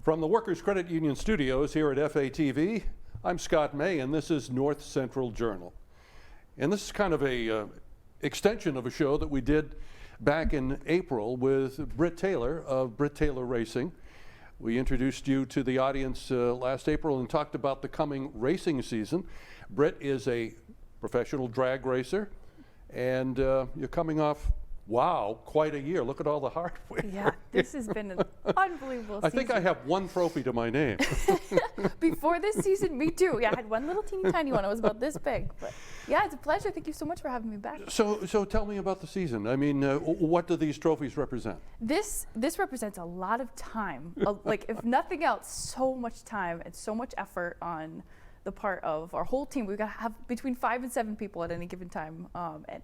From the Workers Credit Union studios here at FATV, I'm Scott May, and this is North Central Journal. And this is kind of a extension of a show that we did back in April with Britt Taylor of Britt Taylor Racing. We introduced you to the audience last April and talked about the coming racing season. Britt is a professional drag racer, and you're coming off, wow, quite a year. Look at all the hardware. Yeah, this has been an unbelievable season. I think I have one trophy to my name. Before this season, me too. Yeah, I had one little teeny tiny one. It was about this big. But yeah, it's a pleasure. Thank you so much for having me back. So tell me about the season. I mean, what do these trophies represent? This represents a lot of time. Like, if nothing else, so much time and so much effort on the part of our whole team. We've got to have between 5 and 7 people at any given time, and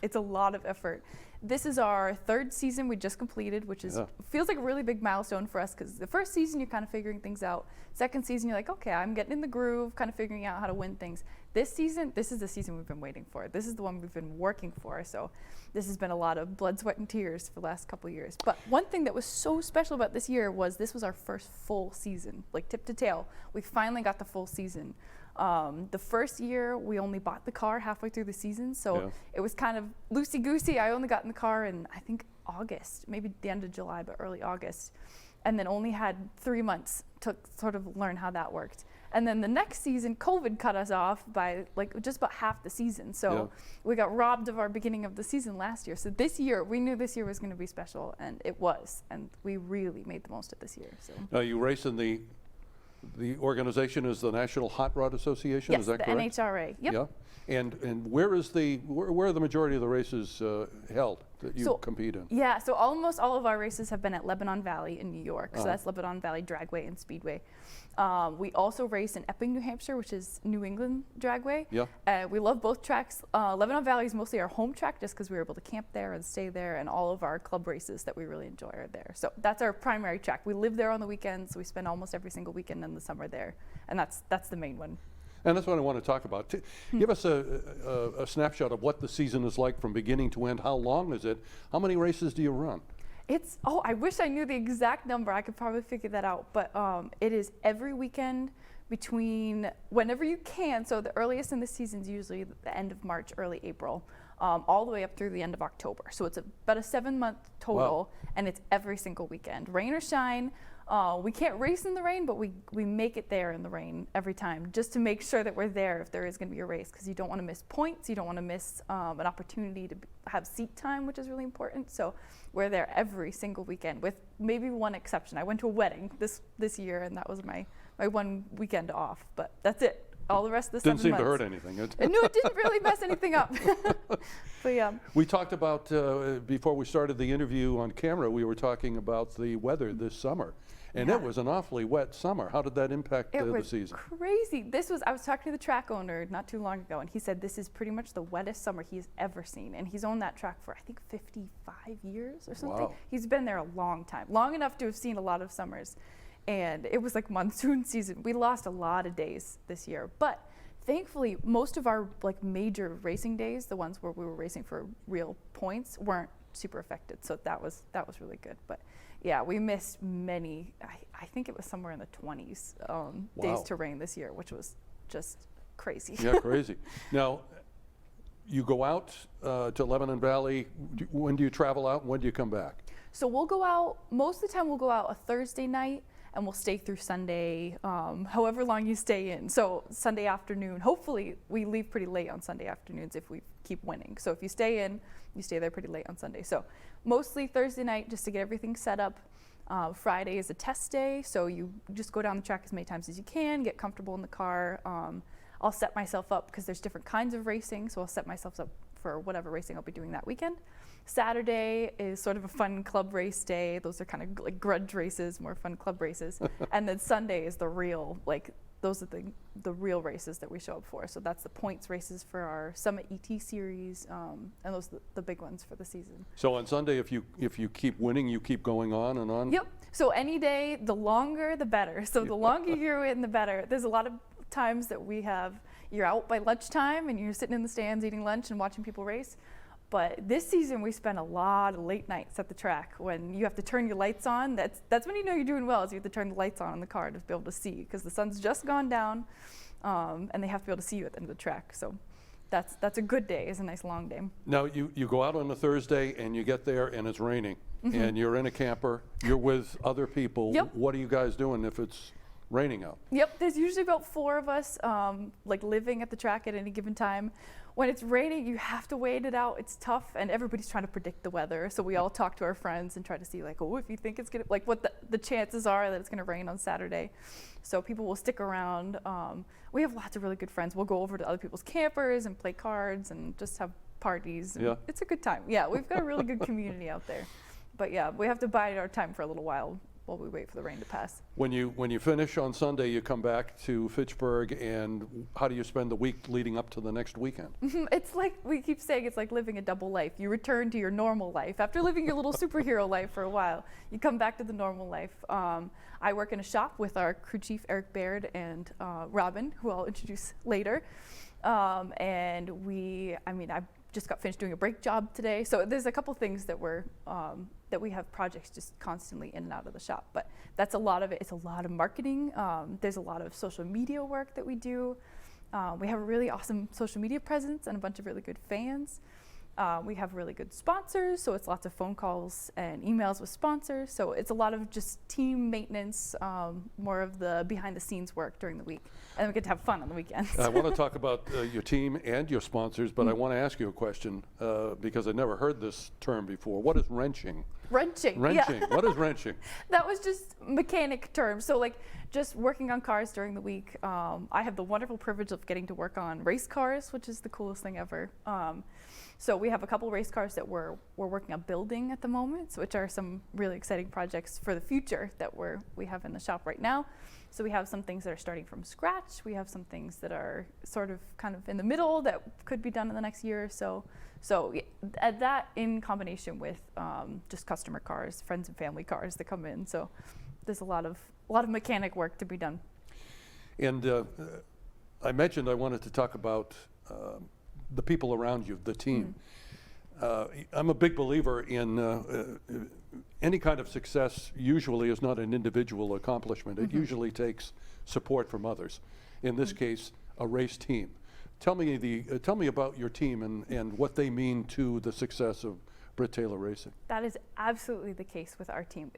it's a lot of effort. This is our third season we just completed, which is feels like a really big milestone for us, because the first season you're kind of figuring things out. Second season you're like, okay, I'm getting in the groove, kind of figuring out how to win things. This season, this is the season we've been waiting for. This is the one we've been working for. So this has been a lot of blood, sweat, and tears for the last couple of years. But one thing that was so special about this year was this was our first full season, like tip to tail. We finally got the full season. The first year we only bought the car halfway through the season, so it was kind of loosey-goosey. I only got in the car in, I think, August, maybe the end of July, but early August, and then only had 3 months to sort of learn how that worked. And then the next season, COVID cut us off by like just about half the season, so we got robbed of our beginning of the season last year. So this year, we knew this year was going to be special, and it was, and we really made the most of this year. So now you race in the organization is the National Hot Rod Association, yes, is that the correct? NHRA. Yep. Yeah. And where are the majority of the races held that you compete in? Yeah, so almost all of our races have been at Lebanon Valley in New York. So that's Lebanon Valley Dragway and Speedway. We also race in Epping, New Hampshire, which is New England Dragway. Yeah. We love both tracks. Lebanon Valley is mostly our home track, just because we were able to camp there and stay there, and all of our club races that we really enjoy are there. So that's our primary track. We live there on the weekends. So we spend almost every single weekend in the summer there, and that's the main one. And that's what I want to talk about. Give us a snapshot of what the season is like from beginning to end. How long is it? How many races do you run? I wish I knew the exact number. I could probably figure that out. But it is every weekend between whenever you can. So the earliest in the season is usually the end of March, early April, all the way up through the end of October. So it's about a 7-month total, and it's every single weekend. Rain or shine. We can't race in the rain, but we make it there in the rain every time, just to make sure that we're there if there is going to be a race, because you don't want to miss points, you don't want to miss an opportunity to have seat time, which is really important. So we're there every single weekend, with maybe one exception. I went to a wedding this year, and that was my one weekend off, but that's it. All the rest of the 7 months. Didn't seem to hurt anything. No, it didn't really mess anything up. But yeah. We talked about, before we started the interview on camera, we were talking about the weather this summer. And it was an awfully wet summer. How did that impact the season? It was crazy. I was talking to the track owner not too long ago, and he said this is pretty much the wettest summer he's ever seen. And he's owned that track for, I think, 55 years or something. Wow. He's been there a long time, long enough to have seen a lot of summers. And it was like monsoon season. We lost a lot of days this year, but thankfully most of our like major racing days, the ones where we were racing for real points, weren't super affected. So that was really good. But yeah, we missed many. I think it was somewhere in the 20s days to rain this year, which was just crazy. Yeah, crazy. Now, you go out to Lebanon Valley. When do you travel out, and when do you come back? So we'll go out, most of the time we'll go out a Thursday night, and we'll stay through Sunday, however long you stay in. So Sunday afternoon, hopefully we leave pretty late on Sunday afternoons if we keep winning. So if you stay in, you stay there pretty late on Sunday. So mostly Thursday night, just to get everything set up. Friday is a test day, so you just go down the track as many times as you can, get comfortable in the car. I'll set myself up, because there's different kinds of racing, so I'll set myself up for whatever racing I'll be doing that weekend. Saturday is sort of a fun club race day. Those are kind of like grudge races, more fun club races. And then Sunday is the real, like, those are the real races that we show up for. So that's the points races for our Summit ET series, and those are the big ones for the season. So on Sunday, if you keep winning, you keep going on and on? Yep. So any day, the longer, the better. So the longer you're in, the better. There's a lot of times that you're out by lunchtime and you're sitting in the stands eating lunch and watching people race. But this season we spent a lot of late nights at the track when you have to turn your lights on. That's when you know you're doing well, is you have to turn the lights on in the car to be able to see, because the sun's just gone down, and they have to be able to see you at the end of the track. So that's a good day. It's a nice long day. Now, you go out on a Thursday and you get there and it's raining, and you're in a camper, you're with other people. Yep. What are you guys doing if it's raining out? Yep, there's usually about 4 of us like living at the track at any given time. When it's raining, you have to wait it out. It's tough, and everybody's trying to predict the weather. So we all talk to our friends and try to see, like, oh, if you think it's gonna, like, what the chances are that it's gonna rain on Saturday. So people will stick around. We have lots of really good friends. We'll go over to other people's campers and play cards and just have parties. And Yeah. it's a good time. Yeah, we've got a really good community out there. But yeah, we have to bide our time for a little while we wait for the rain to pass. When you finish on Sunday, you come back to Fitchburg, and how do you spend the week leading up to the next weekend? It's like we keep saying, it's like living a double life. You return to your normal life. After living your little superhero life for a while, you come back to the normal life. I work in a shop with our crew chief, Eric Baird, and Robin, who I'll introduce later. And I just got finished doing a brake job today. So there's a couple things that that we have projects just constantly in and out of the shop. But that's a lot of it. It's a lot of marketing. There's a lot of social media work that we do. We have a really awesome social media presence and a bunch of really good fans. We have really good sponsors, so it's lots of phone calls and emails with sponsors. So it's a lot of just team maintenance, more of the behind the scenes work during the week. And then we get to have fun on the weekends. I want to talk about your team and your sponsors, but I want to ask you a question because I never heard this term before. What is wrenching? Wrenching. Wrenching. Yeah. What is wrenching? That was just mechanic terms. So like just working on cars during the week. I have the wonderful privilege of getting to work on race cars, which is the coolest thing ever. So we have a couple race cars that we're working on building at the moment, which are some really exciting projects for the future that we have in the shop right now. So we have some things that are starting from scratch. We have some things that are sort of kind of in the middle that could be done in the next year or so. So at that in combination with just customer cars, friends and family cars that come in. So there's a lot of mechanic work to be done. And I mentioned I wanted to talk about the people around you, the team. I'm a big believer in any kind of success usually is not an individual accomplishment. It usually takes support from others. In this case, a race team. Tell me about your team and what they mean to the success of Britt Taylor Racing. That is absolutely the case with our team.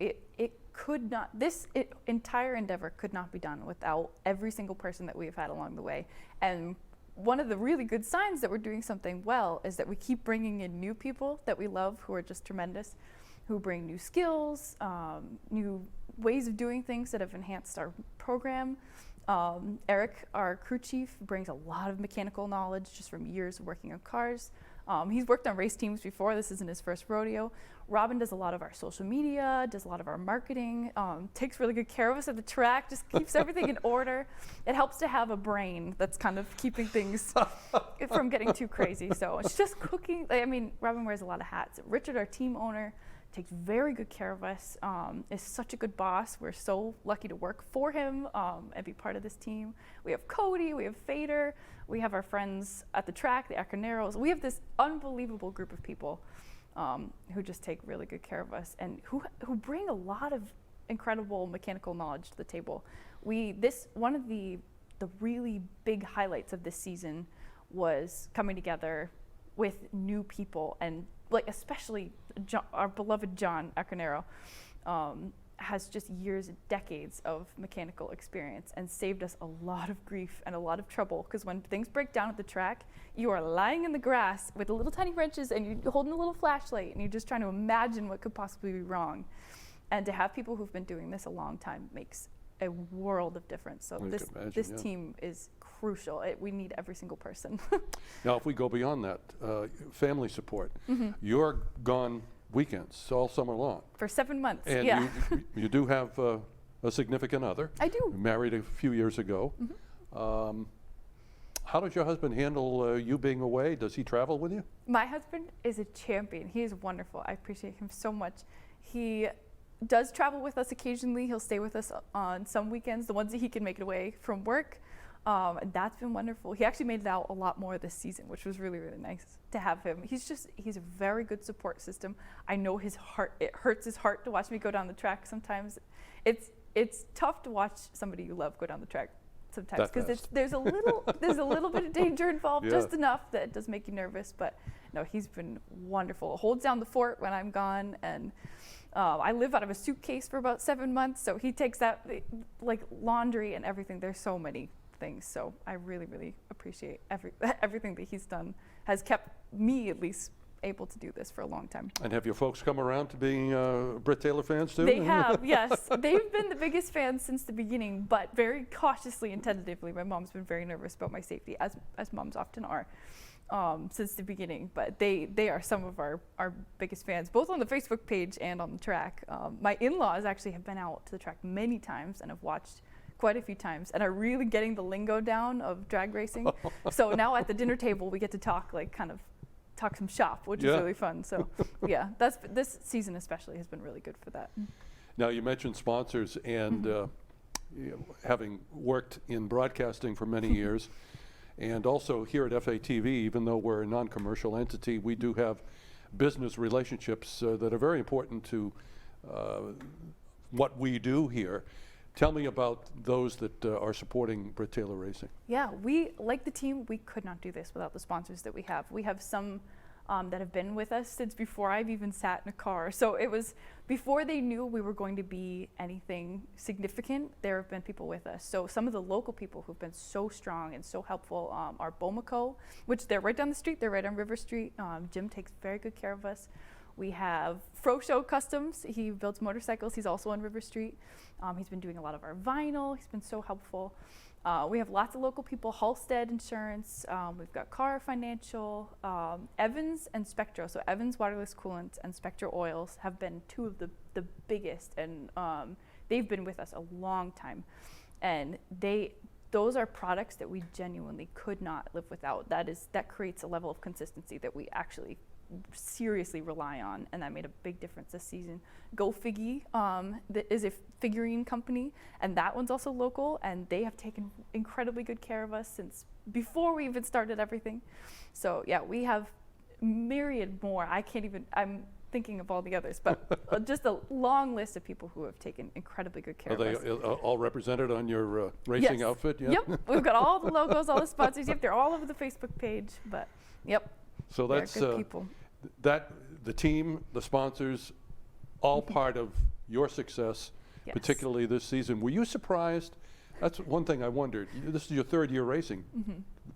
This entire endeavor could not be done without every single person that we have had along the way. And one of the really good signs that we're doing something well is that we keep bringing in new people that we love, who are just tremendous, who bring new skills, new ways of doing things that have enhanced our program. Eric, our crew chief, brings a lot of mechanical knowledge just from years of working on cars. He's worked on race teams before. This isn't his first rodeo. Robin does a lot of our social media, does a lot of our marketing, takes really good care of us at the track, just keeps everything in order. It helps to have a brain that's kind of keeping things from getting too crazy. So it's just cooking. Robin wears a lot of hats. Richard, our team owner, takes very good care of us, is such a good boss. We're so lucky to work for him and be part of this team. We have Cody, we have Fader, we have our friends at the track, the Acarneros. We have this unbelievable group of people who just take really good care of us and who bring a lot of incredible mechanical knowledge to the table. One of the really big highlights of this season was coming together with new people, and especially our beloved John Acarnero has just years and decades of mechanical experience and saved us a lot of grief and a lot of trouble, because when things break down at the track, you are lying in the grass with the little tiny wrenches and you're holding a little flashlight and you're just trying to imagine what could possibly be wrong. And to have people who've been doing this a long time makes a world of difference. So this team is crucial. We need every single person. Now, if we go beyond that, family support, you're gone weekends all summer long. For 7 months, and yeah. you do have a significant other. I do. Married a few years ago. How does your husband handle you being away? Does he travel with you? My husband is a champion. He is wonderful. I appreciate him so much. He does travel with us occasionally. He'll stay with us on some weekends, the ones that he can make it away from work. And that's been wonderful. He actually made it out a lot more this season, which was really, really nice to have him. He's a very good support system. I know it hurts his heart to watch me go down the track sometimes. It's tough to watch somebody you love go down the track sometimes because there's a little bit of danger involved, just enough that it does make you nervous. But no, he's been wonderful. Holds down the fort when I'm gone, and I live out of a suitcase for about 7 months, so he takes that, like laundry and everything. There's so many things, so I really, really appreciate everything that he's done. Has kept me at least able to do this for a long time. And have your folks come around to being Britt Taylor fans too? They have, yes. They've been the biggest fans since the beginning, but very cautiously and tentatively. My mom's been very nervous about my safety, as moms often are, since the beginning. But they are some of our biggest fans, both on the Facebook page and on the track. My in-laws actually have been out to the track many times and have watched quite a few times and are really getting the lingo down of drag racing. So now at the dinner table, we get to talk talk some shop, which is really fun. So yeah, this season especially has been really good for that. Now you mentioned sponsors, and having worked in broadcasting for many years, and also here at FATV, even though we're a non-commercial entity, we do have business relationships that are very important to what we do here. Tell me about those that are supporting Britt Taylor Racing. Yeah, we, like the team, we could not do this without the sponsors that we have. We have some that have been with us since before I've even sat in a car. So it was before they knew we were going to be anything significant, there have been people with us. So some of the local people who've been so strong and so helpful are Bomaco, which they're right down the street, they're right on River Street. Jim takes very good care of us. We have Fro Show Customs. He builds motorcycles. He's also on River Street. He's been doing a lot of our vinyl. He's been so helpful. We have lots of local people, Halstead Insurance. We've got Car Financial, Evans and Spectro. So Evans Waterless Coolant and Spectro Oils have been two of the biggest, and they've been with us a long time. And those are products that we genuinely could not live without. That creates a level of consistency that we actually seriously rely on, and that made a big difference this season. Go Figgy that is a figurine company, and that one's also local, and they have taken incredibly good care of us since before we even started everything. So yeah, we have myriad more. I'm thinking of all the others, but just a long list of people who have taken incredibly good care of us. Are they all represented on your racing outfit? Yeah? Yep, we've got all the logos, all the sponsors. Yep, they're all over the Facebook page, but yep. So that's good people. The team, the sponsors, all part of your success, particularly this season. Were you surprised? That's one thing I wondered. This is your third year racing.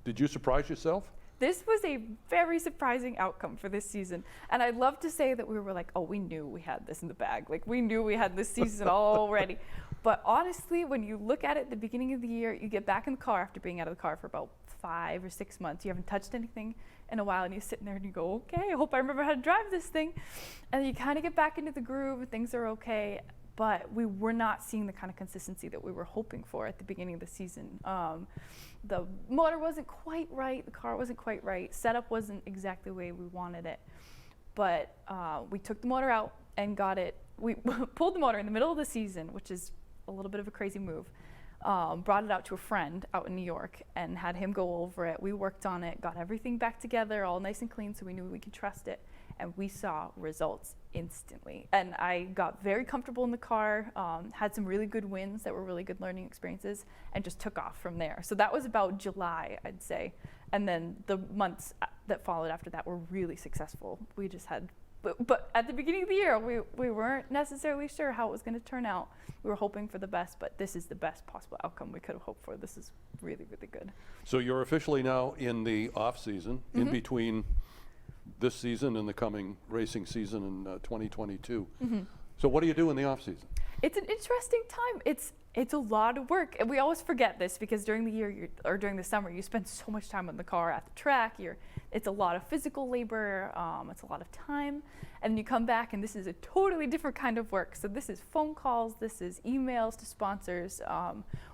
Did you surprise yourself? This was a very surprising outcome for this season. And I'd love to say that we were like, oh, we knew we had this in the bag. Like, we knew we had this season already. But honestly, when you look at it at the beginning of the year, you get back in the car after being out of the car for about 5 or 6 months. You haven't touched anything in a while, and you're sitting there and you go, okay, I hope I remember how to drive this thing. And you kind of get back into the groove and things are okay. But we were not seeing the kind of consistency that we were hoping for at the beginning of the season. The motor wasn't quite right, the car wasn't quite right, setup wasn't exactly the way we wanted it. But we took the motor out and got it. We pulled the motor in the middle of the season, which is a little bit of a crazy move. Brought it out to a friend out in New York and had him go over it. We worked on it, got everything back together, all nice and clean, so we knew we could trust it. And we saw results instantly. And I got very comfortable in the car, had some really good wins that were really good learning experiences, and just took off from there. So that was about July, I'd say. And then the months that followed after that were really successful. We just had, but at the beginning of the year, we weren't necessarily sure how it was going to turn out. We were hoping for the best, but this is the best possible outcome we could have hoped for. This is really, really good. So you're officially now in the off season, in between this season and the coming racing season in 2022. So what do you do in the off season? It's an interesting time. It's a lot of work, and we always forget this because during the year or during the summer you spend so much time on the car at the track. It's a lot of physical labor. It's a lot of time, and you come back and this is a totally different kind of work. So this is phone calls, this is emails to sponsors.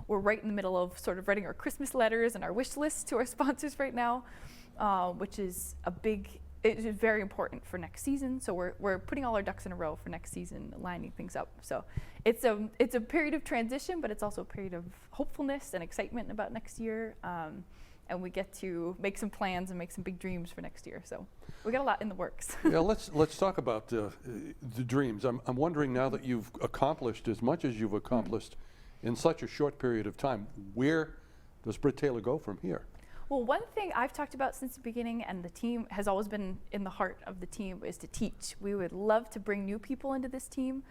We're right in the middle of sort of writing our Christmas letters and our wish lists to our sponsors right now, which is a big it is very important for next season. So we're putting all our ducks in a row for next season, lining things up. So it's a period of transition, but it's also a period of hopefulness and excitement about next year. And we get to make some plans and make some big dreams for next year. So we got a lot in the works. Yeah, let's talk about the dreams. I'm wondering, now that you've accomplished as much as you've accomplished in such a short period of time, where does Britt Taylor go from here? Well, one thing I've talked about since the beginning, and the team has always been in the heart of the team, is to teach. We would love to bring new people into this team.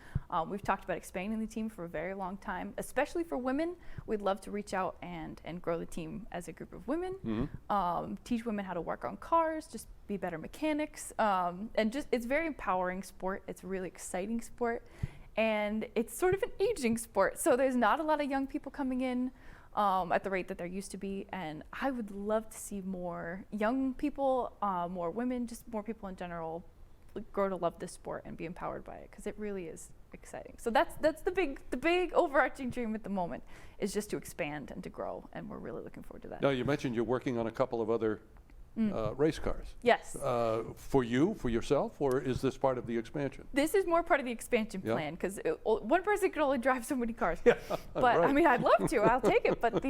We've talked about expanding the team for a very long time, especially for women. We'd love to reach out and grow the team as a group of women, teach women how to work on cars, just be better mechanics, and just it's a very empowering sport. It's a really exciting sport, and it's sort of an aging sport. So there's not a lot of young people coming in at the rate that there used to be, and I would love to see more young people, more women, just more people in general grow to love this sport and be empowered by it, because it really is exciting. So that's the big overarching dream at the moment, is just to expand and to grow, and we're really looking forward to that. Now, you mentioned you're working on a couple of other race cars. Yes. For yourself, or is this part of the expansion? This is more part of the expansion plan, because one person can only drive so many cars. Yeah, but right. I mean, I'd love to. I'll take it. But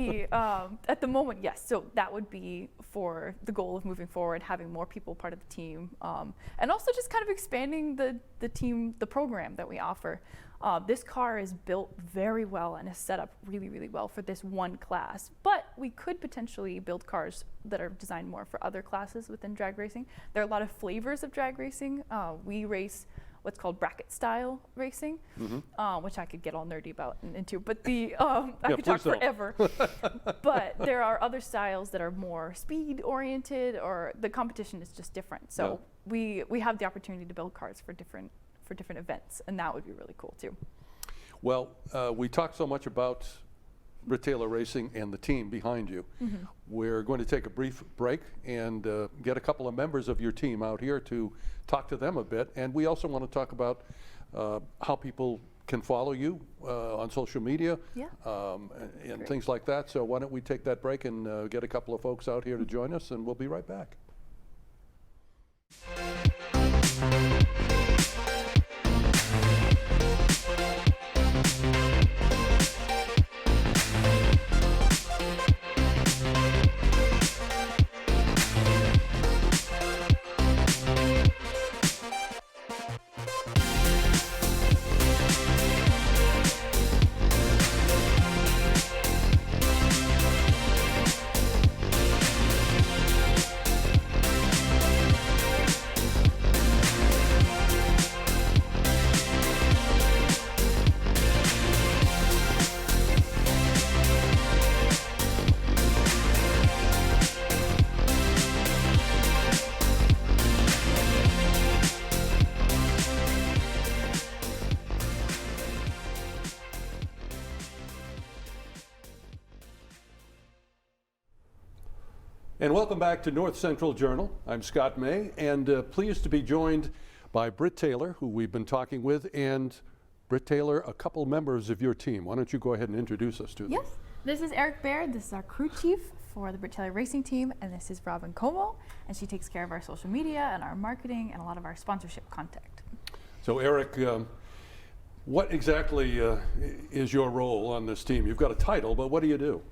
at the moment, yes. So that would be for the goal of moving forward, having more people part of the team, and also just kind of expanding the team, the program that we offer. This car is built very well and is set up really, really well for this one class. But we could potentially build cars that are designed more for other classes within drag racing. There are a lot of flavors of drag racing. We race what's called bracket style racing, which I could get all nerdy about and into. But I could talk forever. But there are other styles that are more speed oriented, or the competition is just different. So we have the opportunity to build cars for different events, and that would be really cool too. Well, we talked so much about Britt Taylor Racing and the team behind you. We're going to take a brief break and get a couple of members of your team out here to talk to them a bit. And we also want to talk about how people can follow you on social media, and things like that. So why don't we take that break and get a couple of folks out here to join us, and we'll be right back. And welcome back to North Central Journal. I'm Scott May, and pleased to be joined by Britt Taylor, who we've been talking with, and Britt Taylor, a couple members of your team. Why don't you go ahead and introduce us to them? Yes, this is Eric Baird. This is our crew chief for the Britt Taylor Racing Team, and this is Robin Como, and she takes care of our social media and our marketing and a lot of our sponsorship contact. So Eric, what exactly is your role on this team? You've got a title, but what do you do?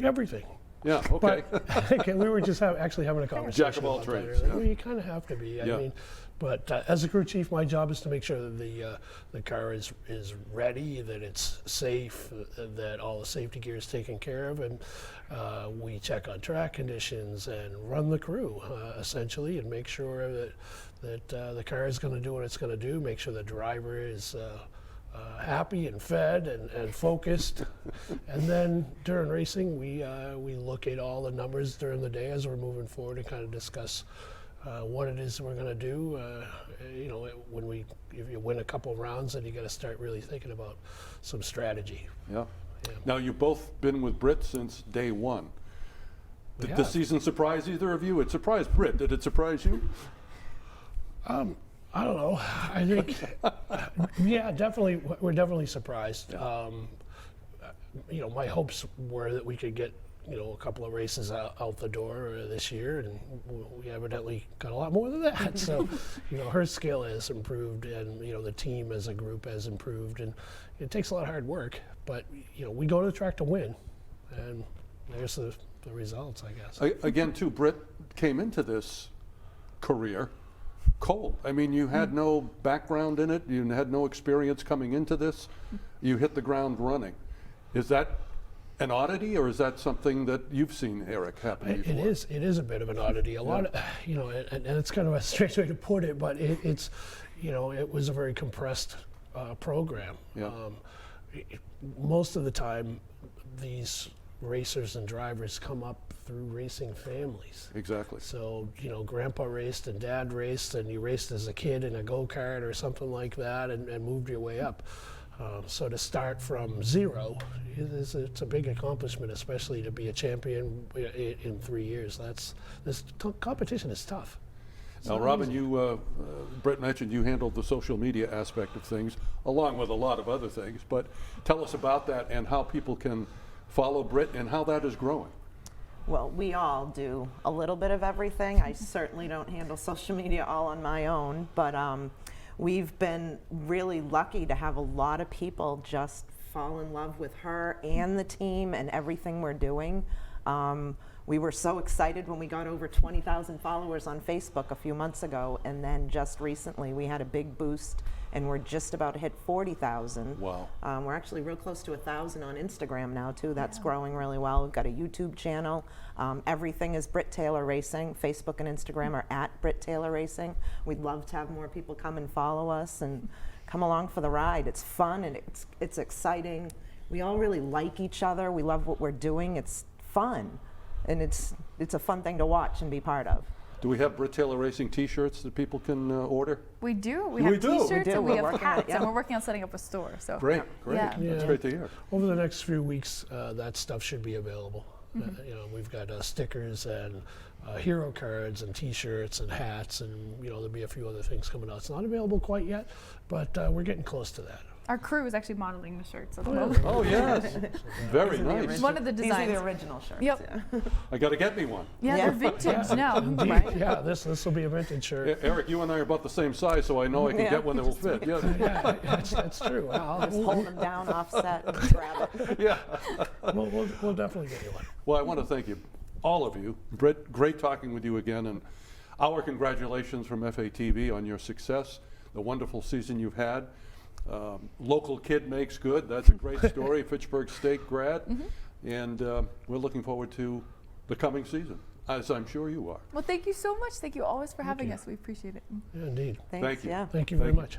Everything. Yeah, okay. But we were just actually having a conversation. Jack of all about trades. that earlier. You kind of have to be. I mean, but as a crew chief, my job is to make sure that the car is ready, that it's safe, that all the safety gear is taken care of, and we check on track conditions and run the crew essentially, and make sure that the car is going to do what it's going to do. Make sure the driver is happy and fed and focused. And then during racing, we look at all the numbers during the day as we're moving forward and kind of discuss what it is we're going to do. You know, if you win a couple of rounds, then you got to start really thinking about some strategy. Yeah. Now, you've both been with Britt since day one. Did the season surprise either of you? It surprised Britt. Did it surprise you? I don't know. I think, yeah, definitely. We're definitely surprised. Yeah. You know, my hopes were that we could get a couple of races out the door this year, and we evidently got a lot more than that. So, her skill has improved, and the team as a group has improved, and it takes a lot of hard work. But we go to the track to win, and there's the results, I guess. Again, too, Britt came into this career cold. I mean, you had no background in it. You had no experience coming into this. You hit the ground running. Is that an oddity, or is that something that you've seen, Eric, happen before? It is a bit of an oddity. A lot of, and it's kind of a strange way to put it, but it's, it was a very compressed program. Yeah. Most of the time, these racers and drivers come up through racing families. Exactly. So, grandpa raced and dad raced, and you raced as a kid in a go-kart or something like that, and moved your way up. So to start from zero, it's a big accomplishment, especially to be a champion in 3 years. This competition is tough. Now, Robin, Britt mentioned you handled the social media aspect of things, along with a lot of other things. But tell us about that and how people can follow Britt and how that is growing. Well, we all do a little bit of everything. I certainly don't handle social media all on my own, but we've been really lucky to have a lot of people just fall in love with her and the team and everything we're doing. We were so excited when we got over 20,000 followers on Facebook a few months ago, and then just recently we had a big boost, and we're just about to hit 40,000. Wow. We're actually real close to 1,000 on Instagram now too. That's growing really well. We've got a YouTube channel. Everything is Britt Taylor Racing. Facebook and Instagram are at Britt Taylor Racing. We'd love to have more people come and follow us and come along for the ride. It's fun and it's exciting. We all really like each other. We love what we're doing. It's fun. And it's a fun thing to watch and be part of. Do we have Britt Taylor Racing T-shirts that people can order? We do. We We have do. T-shirts We do. and we We're have working on it, hats, and yeah. we're working on setting up a store. So Great, great. Yeah. That's Yeah. great to hear. Over the next few weeks, that stuff should be available. We've got stickers and hero cards and T-shirts and hats, and there'll be a few other things coming out. It's not available quite yet, but we're getting close to that. Our crew is actually modeling the shirts at the moment. Oh, yes. Very nice. It's one of the These are designs. the original shirts. Yep. Yeah. I got to get me one. Yeah, Yeah. they're vintage now. Indeed. Right. Yeah, this will be a vintage shirt. Eric, you and I are about the same size, so I know I can Yeah. get one that will fit. Yeah. Yeah, that's true. Just hold them down, offset, and grab it. Yeah. We'll definitely get you one. Well, I want to thank you, all of you. Britt, great talking with you again, and our congratulations from FATV on your success, the wonderful season you've had. Local kid makes good. That's a great story. Fitchburg State grad. And we're looking forward to the coming season, as I'm sure you are. Well, thank you so much. Thank you always for having us. We appreciate it. Yeah, indeed. Thanks, Thank you. Yeah. Thank you very Thank you. much.